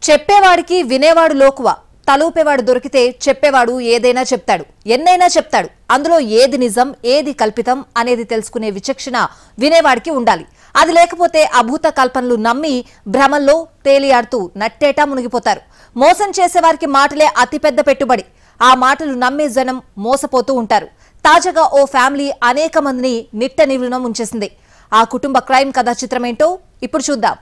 చెప్పేవాడికి వినేవాడు లోకువ. తలూపేవాడు దొరికితే చెప్పేవాడు ఏదైనా చెప్తాడు, ఎన్నైనా చెప్తాడు. అందులో ఏది నిజం, ఏది కల్పితం అనేది తెలుసుకునే విచక్షణ వినేవాడికి ఉండాలి. అది లేకపోతే అభూత కల్పనలు నమ్మి భ్రమల్లో తేలియాడుతూ నట్టేటా మునిగిపోతారు. మోసం చేసేవారికి మాటలే అతిపెద్ద పెట్టుబడి. ఆ మాటలు నమ్మే జనం మోసపోతూ ఉంటారు. తాజాగా ఓ ఫ్యామిలీ అనేక మందిని నిట్ట నిలువున ముంచేసింది. ఆ కుటుంబ క్రైమ్ కథా చిత్రమేంటో ఇప్పుడు చూద్దాం.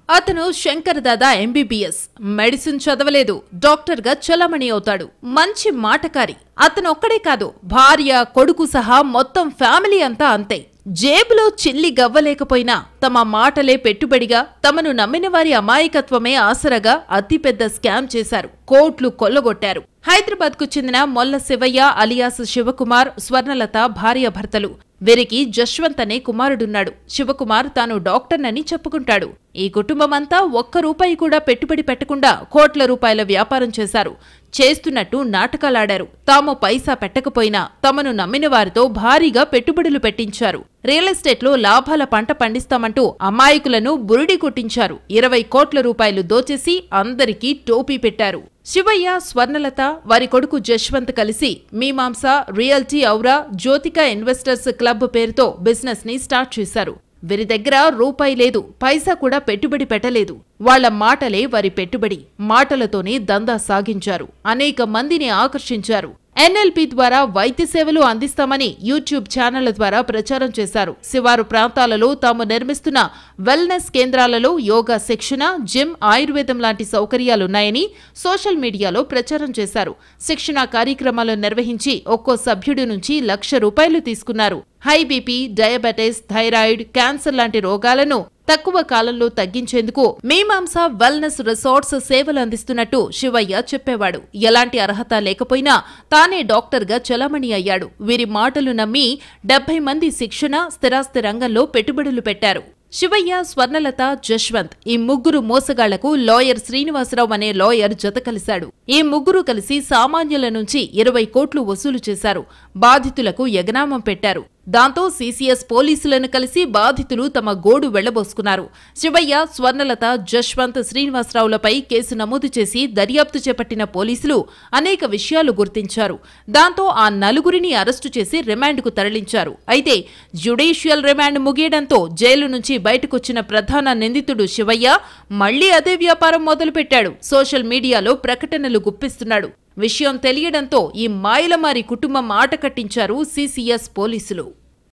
అతను శంకర్ దాదా ఎంబీబీఎస్, మెడిసిన్ చదవలేదు, డాక్టర్ గా చలామణి అవుతాడు. మంచి మాటకారి. అతను ఒక్కడే కాదు, భార్య, కొడుకు సహా మొత్తం ఫ్యామిలీ అంతా అంతే. జేబులో చిల్లి గవ్వలేకపోయినా తమ మాటలే పెట్టుబడిగా, తమను నమ్మిన వారి అమాయకత్వమే ఆసరగా అతిపెద్ద స్కామ్ చేశారు. కోట్లు కొల్లగొట్టారు. హైదరాబాద్ కు చెందిన మొల్ల శివయ్య అలియాస్ శివకుమార్, స్వర్ణలత భార్యాభర్తలు. వీరికి జశ్వంత్ అనే కుమారుడున్నాడు. శివకుమార్ తాను డాక్టర్నని చెప్పుకుంటాడు. ఈ కుటుంబమంతా ఒక్క రూపాయి కూడా పెట్టుబడి పెట్టకుండా కోట్ల రూపాయల వ్యాపారం చేశారు. చేస్తున్నట్టు నాటకాలాడారు. తాము పైసా పెట్టకపోయినా తమను నమ్మిన వారితో భారీగా పెట్టుబడులు పెట్టించారు. రియల్ ఎస్టేట్లో లాభాల పంట పండిస్తామంటూ అమాయకులను బురిడి కొట్టించారు. 20 కోట్ల రూపాయలు దోచేసి అందరికీ టోపీ పెట్టారు. శివయ్య, స్వర్ణలత, వారి కొడుకు జశ్వంత్ కలిసి Mimamsa, realty aura, Jyothika investors club పేరుతో బిజినెస్ ని స్టార్ట్ చేశారు. వీరి దగ్గర రూపాయి లేదు, పైసా కూడా పెట్టుబడి పెట్టలేదు. వాళ్ల మాటలే వారి పెట్టుబడి. మాటలతోనే దందా సాగించారు. అనేక మందిని ఆకర్షించారు. ఎన్ఎల్పీ ద్వారా వైద్య సేవలు అందిస్తామని యూట్యూబ్ ఛానళ్ల ద్వారా ప్రచారం చేశారు. శివారు ప్రాంతాలలో తాము నిర్మిస్తున్న వెల్నెస్ కేంద్రాలలో యోగా శిక్షణ, జిమ్, ఆయుర్వేదం లాంటి సౌకర్యాలున్నాయని సోషల్ మీడియాలో ప్రచారం చేశారు. శిక్షణ కార్యక్రమాలు నిర్వహించి ఒక్కో సభ్యుడి నుంచి ₹1,00,000 తీసుకున్నారు. High BP, diabetes, thyroid, cancer లాంటి రోగాలను తక్కువ కాలంలో తగ్గించేందుకు మీమాంసా వెల్నెస్ రిసార్ట్స్ సేవలు అందిస్తున్నట్టు శివయ్య చెప్పేవాడు. ఎలాంటి అర్హత లేకపోయినా తానే డాక్టర్గా చలామణి అయ్యాడు. వీరి మాటలు నమ్మి 70 మంది శిక్షణ, స్థిరాస్తి రంగంలో పెట్టుబడులు పెట్టారు. శివయ్య, స్వర్ణలత, జశ్వంత్ ఈ ముగ్గురు మోసగాళ్లకు లాయర్ శ్రీనివాసరావు అనే లాయర్ జత కలిశాడు. ఈ ముగ్గురు కలిసి సామాన్యుల నుంచి 20 కోట్లు వసూలు చేశారు. బాధితులకు ఎగనామం పెట్టారు. దాంతో సీసీఎస్ పోలీసులను కలిసి బాధితులు తమ గోడు వెళ్లబోసుకున్నారు. శివయ్య, స్వర్ణలత, జశ్వంత్, శ్రీనివాసరావులపై కేసు నమోదు చేసి దర్యాప్తు చేపట్టిన పోలీసులు అనేక విషయాలు గుర్తించారు. దాంతో ఆ నలుగురిని అరెస్టు చేసి రిమాండ్కు తరలించారు. అయితే జ్యుడిషియల్ రిమాండ్ ముగియడంతో జైలు నుంచి బయటకొచ్చిన ప్రధాన నిందితుడు శివయ్య మళ్లీ అదే వ్యాపారం మొదలుపెట్టాడు. సోషల్ మీడియాలో ప్రకటనలు గుప్పిస్తున్నాడు. విషయం తెలియడంతో ఈ మాయలమారి కుటుంబం ఆట కట్టించారు సీసీఎస్ పోలీసులు.